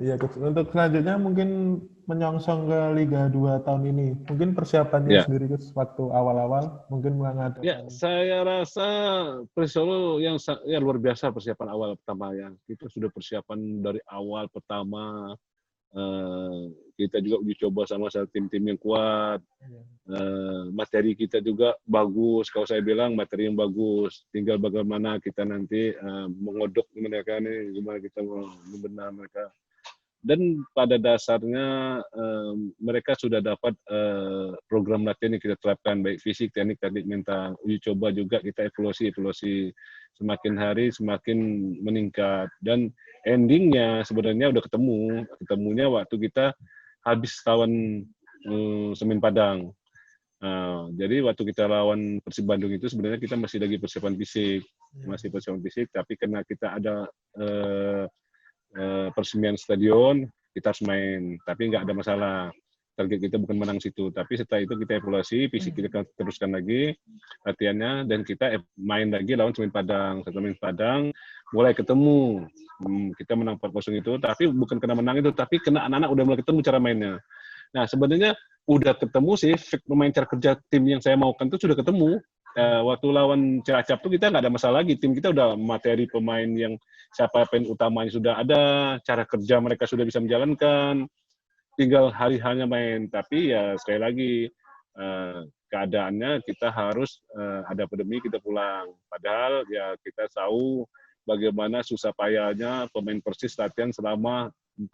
Iya, Coach. Untuk selanjutnya mungkin menyongsong ke Liga 2 tahun ini. Mungkin persiapannya Ya, sendiri, Coach, waktu awal-awal mungkin ya, mengadakan. saya rasa Persolo yang ya, luar biasa persiapan awal pertama ya. Kita sudah persiapan dari awal pertama. Kita juga uji coba sama tim-tim yang kuat. Iya. Materi kita juga bagus. Kalau saya bilang materi yang bagus. Tinggal bagaimana kita nanti mengodok mereka nih, gimana kita mau membenar mereka. Dan pada dasarnya mereka sudah dapat program latihan yang kita terapkan, baik fisik, teknik mental. Uji coba juga kita evaluasi semakin hari semakin meningkat. Dan endingnya sebenarnya udah ketemunya waktu kita habis lawan Semen Padang. Jadi waktu kita lawan Persib Bandung itu sebenarnya kita masih lagi persiapan fisik, tapi karena kita ada peresmian stadion, kita harus main. Tapi nggak ada masalah. Target kita bukan menang situ. Tapi setelah itu kita evaluasi, fisik kita teruskan lagi latihannya, dan kita main lagi lawan Semen Padang. Setelah Semen Padang, mulai ketemu. Kita menang 4-0 itu, tapi bukan kena menang itu, tapi kena anak-anak udah mulai ketemu cara mainnya. Nah, sebenarnya udah ketemu sih, pemain cara kerja tim yang saya maukan itu sudah ketemu. Waktu lawan Cilacap tuh kita nggak ada masalah lagi. Tim kita udah materi pemain yang siapa pemain utamanya sudah ada, cara kerja mereka sudah bisa menjalankan, tinggal hari-harinya main. Tapi ya sekali lagi keadaannya kita harus ada pandemi kita pulang. Padahal ya kita tahu bagaimana susah payahnya pemain Persis latihan selama 4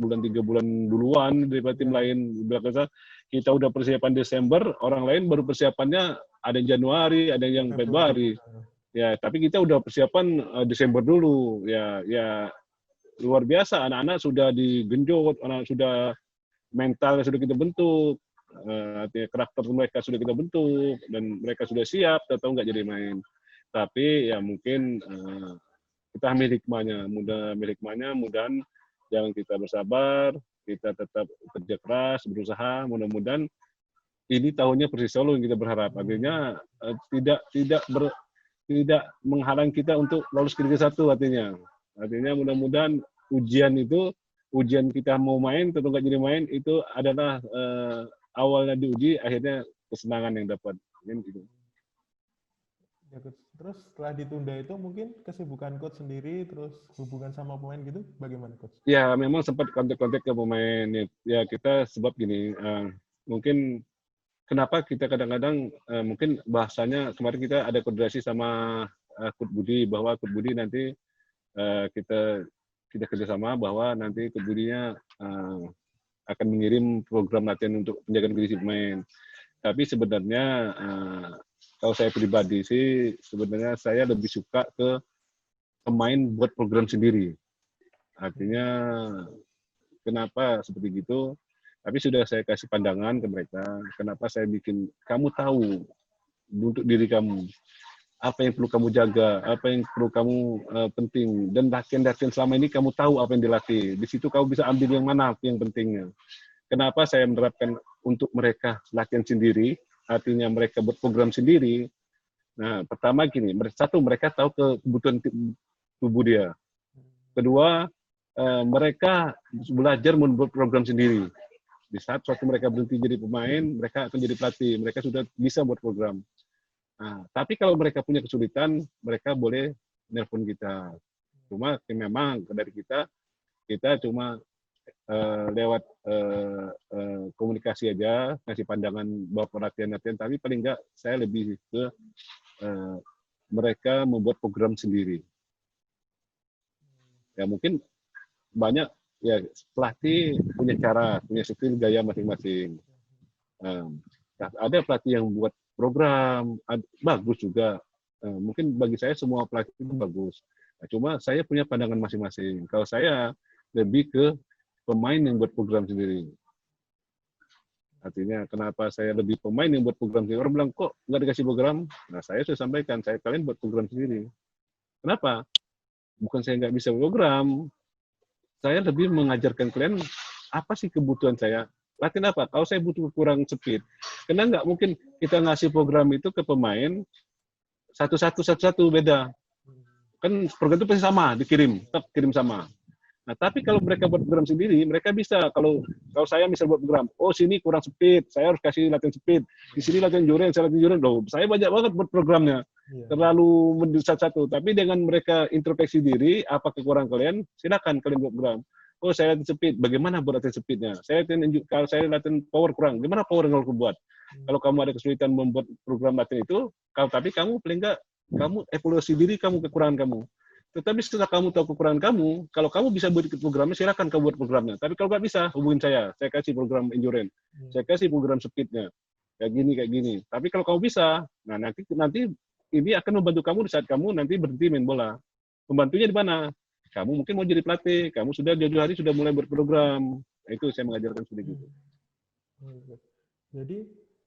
bulan 3 bulan duluan daripada tim lain. Kita udah persiapan Desember, orang lain baru persiapannya ada yang Januari, ada yang Februari. Ya, tapi kita udah persiapan Desember dulu. Ya luar biasa, anak-anak sudah digenjot, anak sudah mentalnya sudah kita bentuk, artinya karakter mereka sudah kita bentuk, dan mereka sudah siap, tahu nggak jadi main. Tapi ya mungkin kita ambil hikmahnya, mudahan jangan kita bersabar, kita tetap kerja keras, berusaha, mudah-mudahan ini tahunnya Persis Solo yang kita berharap. Artinya tidak menghalang kita untuk lolos ke Liga 1 artinya. Artinya mudah-mudahan ujian kita mau main atau nggak jadi main itu adalah awalnya diuji, akhirnya kesenangan yang dapat. Gitu. Ya, Coach. Terus setelah ditunda itu mungkin kesibukan Coach sendiri, terus hubungan sama pemain gitu, bagaimana Coach? Ya memang sempat kontak-kontak ke pemain. Ya kita sebab gini, mungkin kenapa kita kadang-kadang mungkin bahasanya kemarin kita ada koordinasi sama Coach Budi, bahwa Coach Budi nanti kita kerjasama bahwa nanti Coach Budinya akan mengirim program latihan untuk penjagaan kondisi pemain. Tapi sebenarnya kalau saya pribadi sih sebenarnya saya lebih suka ke pemain buat program sendiri. Artinya kenapa seperti gitu? Tapi sudah saya kasih pandangan ke mereka. Kenapa saya bikin, kamu tahu untuk diri kamu apa yang perlu kamu jaga, apa yang perlu kamu penting, dan latihan selama ini kamu tahu apa yang dilatih. Di situ kamu bisa ambil yang mana yang pentingnya. Kenapa saya menerapkan untuk mereka latihan sendiri, artinya mereka berprogram sendiri. Nah, pertama gini, satu mereka tahu kebutuhan tubuh dia. Kedua, mereka belajar membuat program sendiri. Di saat suatu mereka berhenti jadi pemain, mereka akan jadi pelatih. Mereka sudah bisa buat program. Nah, tapi kalau mereka punya kesulitan, mereka boleh nelpon kita. Cuma memang dari kita cuma lewat komunikasi aja, ngasih pandangan bahwa latihan, tapi paling enggak saya lebih ke mereka membuat program sendiri. Ya mungkin banyak ya pelatih punya cara, punya skill gaya masing-masing. Ada pelatih yang buat program bagus juga. Mungkin bagi saya semua pelatih itu bagus. Nah, cuma saya punya pandangan masing-masing. Kalau saya lebih ke pemain yang buat program sendiri. Artinya kenapa saya lebih pemain yang buat program sendiri? Orang bilang kok nggak dikasih program? Nah saya sudah sampaikan, kalian buat program sendiri. Kenapa? Bukan saya nggak bisa program. Saya lebih mengajarkan kalian apa sih kebutuhan saya. Latihan apa? Kalau saya butuh kurang speed, karena nggak mungkin kita ngasih program itu ke pemain satu-satu beda. Kan program itu pasti sama, tetap kirim sama. Nah, tapi kalau mereka buat program sendiri, mereka bisa. Kalau saya misal buat program, oh sini kurang speed, saya harus kasih latihan speed. Di sini latihan endurance, saya latihan endurance. Loh, saya banyak banget buat programnya. Iya. Terlalu mendesak satu. Tapi dengan mereka introspeksi diri, apa kekurangan kalian, silakan kalian buat program. Oh saya latihan speed, bagaimana buat latihan speednya? Kalau saya latihan power kurang, gimana power yang harus buat? Kalau kamu ada kesulitan membuat program latihan itu, tapi kamu paling enggak kamu evaluasi diri kamu kekurangan kamu. Tetapi setelah kamu tahu kekurangan kamu, kalau kamu bisa buat programnya, silakan kamu buat programnya. Tapi kalau nggak bisa, hubungin saya kasih program endurance, saya kasih program speednya, kayak gini. Tapi kalau kamu bisa, nah nanti ini akan membantu kamu di saat kamu nanti berhenti main bola. Membantunya di mana? Kamu mungkin mau jadi pelatih, kamu sudah jauh hari sudah mulai berprogram. Itu saya mengajarkan seperti itu. Jadi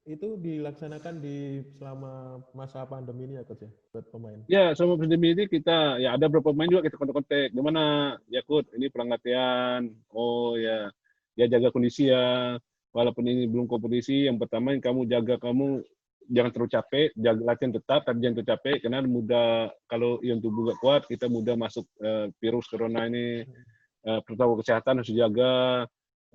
itu dilaksanakan selama masa pandemi ini ya Coach ya, buat pemain? Ya, selama pandemi ini kita, ya ada beberapa pemain juga kita kontak-kontak. Gimana? Ya Coach, ini pulang latihan. Oh ya, jaga kondisi ya. Walaupun ini belum kompetisi, yang pertama yang kamu jaga kamu jangan terlalu capek, jaga latihan tetap, tapi jangan terlalu capek, karena mudah, kalau yang tubuh gak kuat, kita mudah masuk virus corona ini. Protokol kesehatan harus dijaga.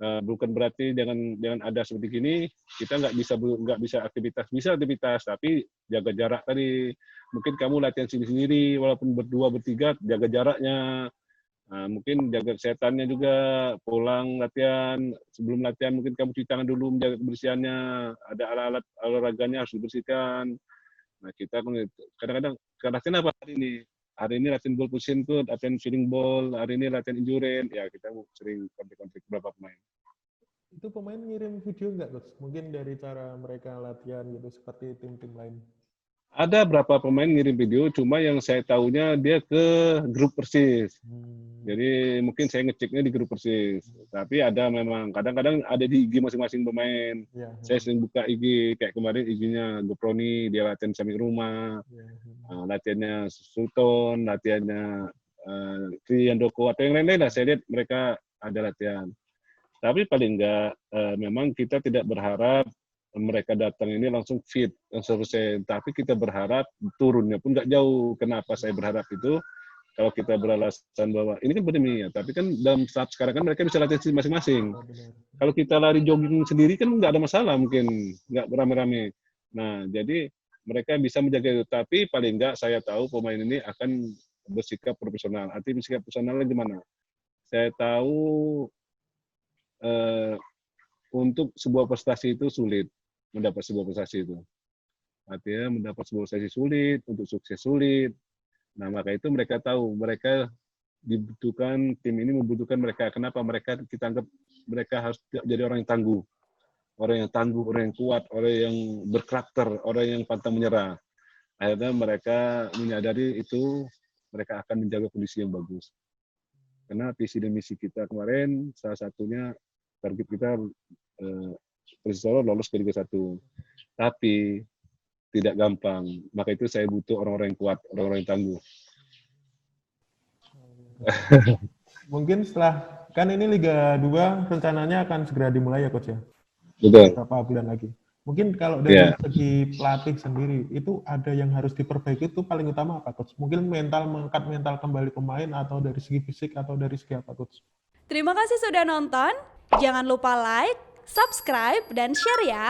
Bukan berarti dengan ada seperti ini kita nggak bisa aktivitas, tapi jaga jarak tadi. Mungkin kamu latihan sendiri walaupun berdua bertiga, jaga jaraknya. Mungkin jaga kesehatannya juga, pulang latihan, sebelum latihan mungkin kamu cuci tangan dulu, menjaga kebersihannya, ada alat-alat olahraganya harus dibersihkan. Nah kita kadang-kadang latihan apa hari ini? Hari ini latihan ball position tuh, latihan feeling ball, hari ini latihan endurance, ya kita sering konflik beberapa pemain. Itu pemain ngirim video nggak Coach? Mungkin dari cara mereka latihan gitu, seperti tim-tim lain. Ada berapa pemain ngirim video, cuma yang saya tahunya dia ke grup Persis. Jadi mungkin saya ngeceknya di grup Persis. Tapi ada memang, kadang-kadang ada di IG masing-masing pemain. Ya. Saya sering buka IG, kayak kemarin IG-nya Goproni, dia latihan samping rumah. Latihannya Sultan, latihannya Triandoko, atau yang lain-lain lah. Saya lihat mereka ada latihan. Tapi paling enggak, memang kita tidak berharap mereka datang ini langsung fit, langsung selesai. Tapi kita berharap turunnya pun nggak jauh. Kenapa saya berharap itu? Kalau kita beralasan bahwa ini kan pandemi ya, tapi kan dalam saat sekarang kan mereka bisa latihan masing-masing. Kalau kita lari jogging sendiri kan nggak ada masalah, mungkin nggak beramai-ramai. Nah, jadi mereka bisa menjaga itu. Tapi paling nggak saya tahu pemain ini akan bersikap profesional. Artinya bersikap profesionalnya gimana? Saya tahu untuk sebuah prestasi itu sulit. Mendapat sebuah prestasi itu. Artinya mendapat sebuah prestasi sulit, untuk sukses sulit. Nah, maka itu mereka tahu, mereka dibutuhkan, tim ini membutuhkan mereka. Kenapa? Kita anggap mereka harus jadi orang yang tangguh. Orang yang tangguh, orang yang kuat, orang yang berkarakter, orang yang pantang menyerah. Akhirnya mereka menyadari itu, mereka akan menjaga kondisi yang bagus. Karena visi dan misi kita kemarin, salah satunya target kita Persis Solo lolos ke Liga 1. Tapi tidak gampang. Maka itu saya butuh orang-orang yang kuat, orang-orang yang tangguh. Mungkin setelah, kan ini Liga 2 rencananya akan segera dimulai ya Coach ya? Betul. Beberapa bulan lagi. Mungkin kalau dari segi pelatih sendiri, itu ada yang harus diperbaiki, itu paling utama apa Coach? Mungkin mengangkat mental kembali pemain, atau dari segi fisik, atau dari segi apa Coach? Terima kasih sudah nonton. Jangan lupa like, subscribe, dan share ya.